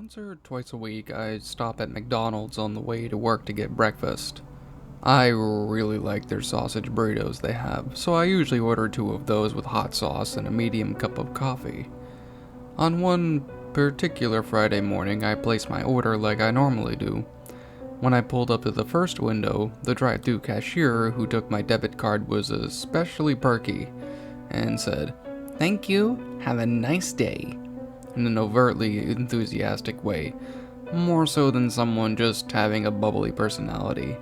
Once or twice a week, I stop at McDonald's on the way to work to get breakfast. I really like their sausage burritos they have, so I usually order two of those with hot sauce and a medium cup of coffee. On one particular Friday morning, I placed my order like I normally do. When I pulled up to the first window, the drive-thru cashier who took my debit card was especially perky and said, "Thank you, have a nice day," in an overtly enthusiastic way, more so than someone just having a bubbly personality.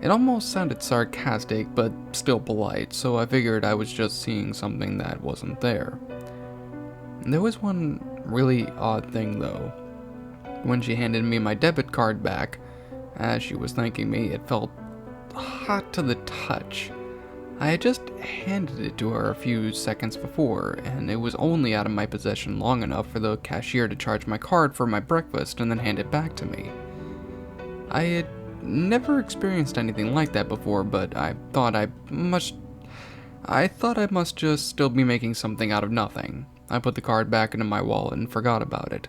It almost sounded sarcastic, but still polite, so I figured I was just seeing something that wasn't there. There was one really odd thing though. When she handed me my debit card back, as she was thanking me, it felt hot to the touch. I had just handed it to her a few seconds before, and it was only out of my possession long enough for the cashier to charge my card for my breakfast and then hand it back to me. I had never experienced anything like that before, but I thought I must just still be making something out of nothing. I put the card back into my wallet and forgot about it.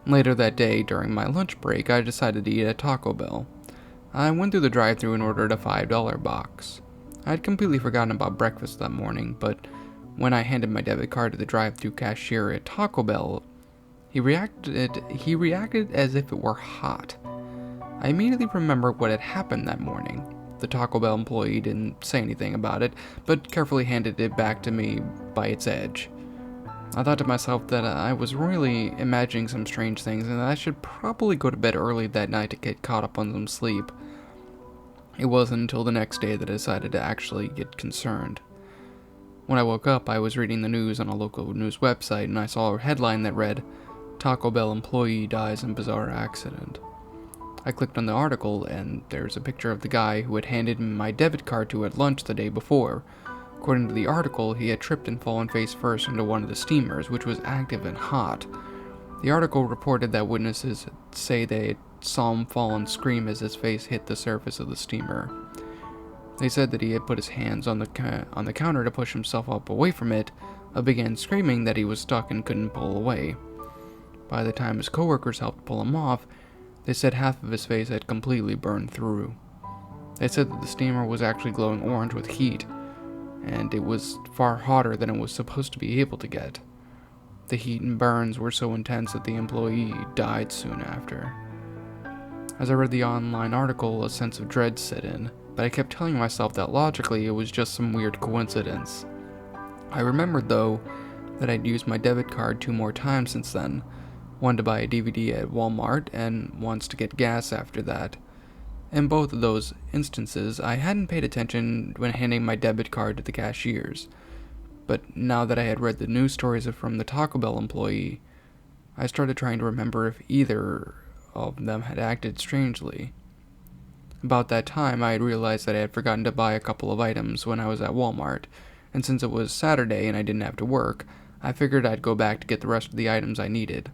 Later that day, during my lunch break, I decided to eat at Taco Bell. I went through the drive-thru and ordered a $5 box. I had completely forgotten about breakfast that morning, but when I handed my debit card to the drive-thru cashier at Taco Bell, he reacted as if it were hot. I immediately remembered what had happened that morning. The Taco Bell employee didn't say anything about it, but carefully handed it back to me by its edge. I thought to myself that I was really imagining some strange things and that I should probably go to bed early that night to get caught up on some sleep. It wasn't until the next day that I decided to actually get concerned. When I woke up, I was reading the news on a local news website and I saw a headline that read, "Taco Bell employee dies in bizarre accident." I clicked on the article and there's a picture of the guy who had handed me my debit card to at lunch the day before. According to the article, he had tripped and fallen face first into one of the steamers, which was active and hot. The article reported that witnesses say they saw him fall and scream as his face hit the surface of the steamer. They said that he had put his hands on the counter to push himself up away from it, but began screaming that he was stuck and couldn't pull away. By the time his coworkers helped pull him off, they said half of his face had completely burned through. They said that the steamer was actually glowing orange with heat, and it was far hotter than it was supposed to be able to get. The heat and burns were so intense that the employee died soon after. As I read the online article, a sense of dread set in, but I kept telling myself that logically it was just some weird coincidence. I remembered, though, that I'd used my debit card 2 more times since then, one to buy a DVD at Walmart and once to get gas after that. In both of those instances, I hadn't paid attention when handing my debit card to the cashiers, but now that I had read the news stories from the Taco Bell employee, I started trying to remember if either of them had acted strangely. About that time, I had realized that I had forgotten to buy a couple of items when I was at Walmart, and since it was Saturday and I didn't have to work, I figured I'd go back to get the rest of the items I needed.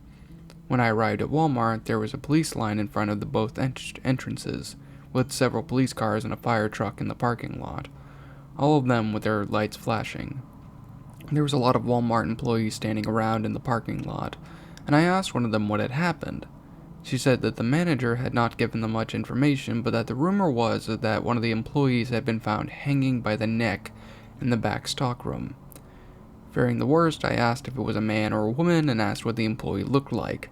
When I arrived at Walmart, there was a police line in front of the both entrances, with several police cars and a fire truck in the parking lot, all of them with their lights flashing. There was a lot of Walmart employees standing around in the parking lot, and I asked one of them what had happened. She said that the manager had not given them much information, but that the rumor was that one of the employees had been found hanging by the neck in the back stockroom. Fearing the worst, I asked if it was a man or a woman and asked what the employee looked like.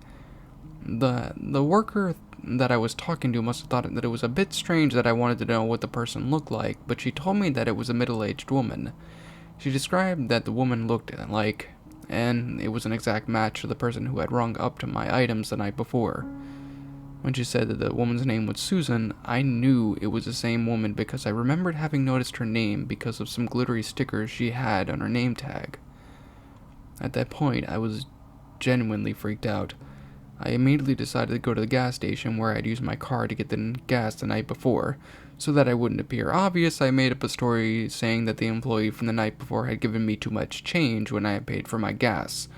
The worker that I was talking to must have thought that it was a bit strange that I wanted to know what the person looked like, but she told me that it was a middle-aged woman. She described that the woman looked like, and it was an exact match to the person who had rung up to my items the night before. When she said that the woman's name was Susan, I knew it was the same woman because I remembered having noticed her name because of some glittery stickers she had on her name tag. At that point, I was genuinely freaked out. I immediately decided to go to the gas station where I'd used my card to get the gas the night before. So that I wouldn't appear obvious, I made up a story saying that the employee from the night before had given me too much change when I had paid for my gas.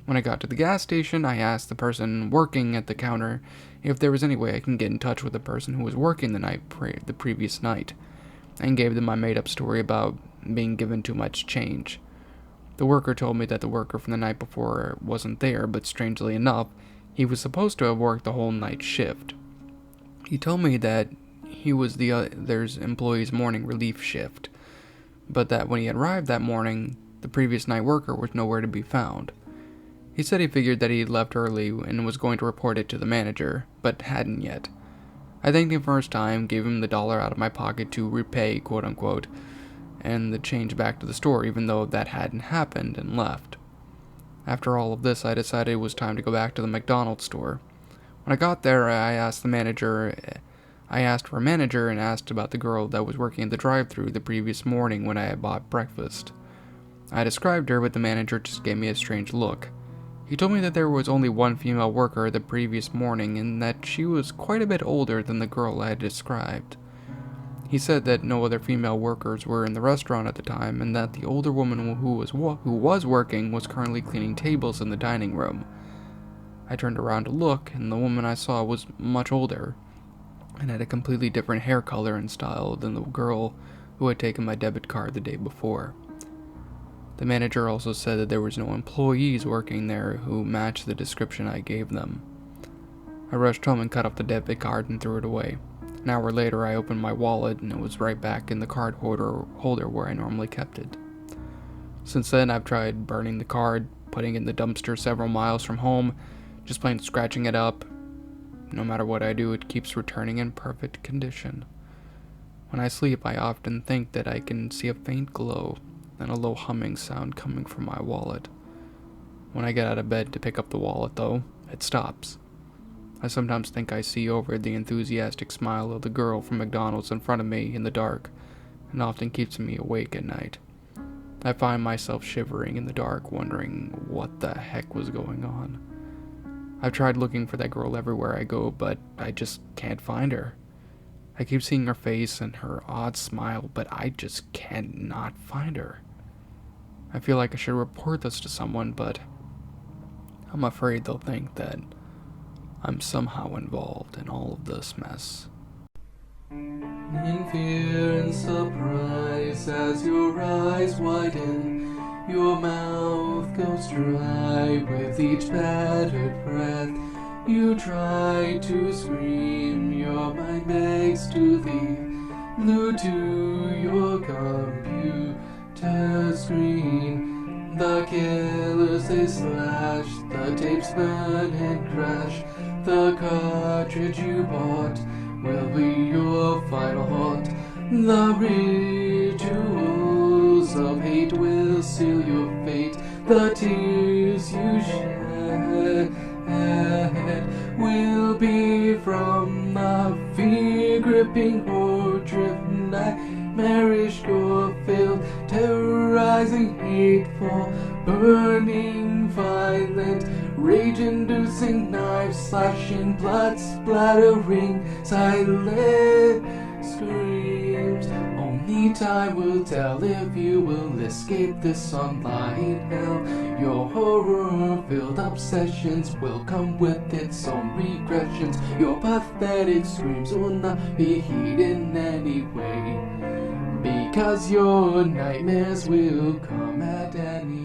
When I got to the gas station, I asked the person working at the counter if there was any way I can get in touch with the person who was working the previous night, and gave them my made-up story about being given too much change. The worker told me that the worker from the night before wasn't there, but strangely enough, He was supposed to have worked the whole night shift. He told me that he was the other employee's morning relief shift, but that when he arrived that morning, the previous night worker was nowhere to be found. He said he figured that he had left early and was going to report it to the manager, but hadn't yet. I thanked him for his time, gave him the $1 out of my pocket to repay, quote-unquote, and the change back to the store, even though that hadn't happened, and left. After all of this, I decided it was time to go back to the McDonald's store. When I got there, I asked for a manager and asked about the girl that was working at the drive-thru the previous morning when I had bought breakfast. I described her, but the manager just gave me a strange look. He told me that there was only one female worker the previous morning and that she was quite a bit older than the girl I had described. He said that no other female workers were in the restaurant at the time and that the older woman who was working was currently cleaning tables in the dining room. I turned around to look, and the woman I saw was much older and had a completely different hair color and style than the girl who had taken my debit card the day before. The manager also said that there was no employees working there who matched the description I gave them. I rushed home and cut off the debit card and threw it away. An hour later, I opened my wallet and it was right back in the card holder where I normally kept it. Since then, I've tried burning the card, putting it in the dumpster several miles from home, just plain scratching it up. No matter what I do, it keeps returning in perfect condition. When I sleep, I often think that I can see a faint glow and a low humming sound coming from my wallet. When I get out of bed to pick up the wallet, though, it stops. I sometimes think I see over the enthusiastic smile of the girl from McDonald's in front of me in the dark, and often keeps me awake at night. I find myself shivering in the dark, wondering what the heck was going on. I've tried looking for that girl everywhere I go, but I just can't find her. I keep seeing her face and her odd smile, but I just cannot find her. I feel like I should report this to someone, but I'm afraid they'll think that I'm somehow involved in all of this mess. In fear and surprise, as your eyes widen, your mouth goes dry with each battered breath. You try to scream, your mind begs to leave, glued to your computer screen. The killers they slash, the tapes burn and crash. The cartridge you bought will be your final haunt. The rituals of hate will seal your fate. The tears you shed will be from the fear-gripping horde-driven nightmarish gore-filled, terrorizing, hateful, burning, violent, rage-inducing, knife-slashing, blood-splattering, silent screams. Only time will tell if you will escape this online hell. Your horror-filled obsessions will come with its own regressions. Your pathetic screams will not be heeded in any way, because your nightmares will come at any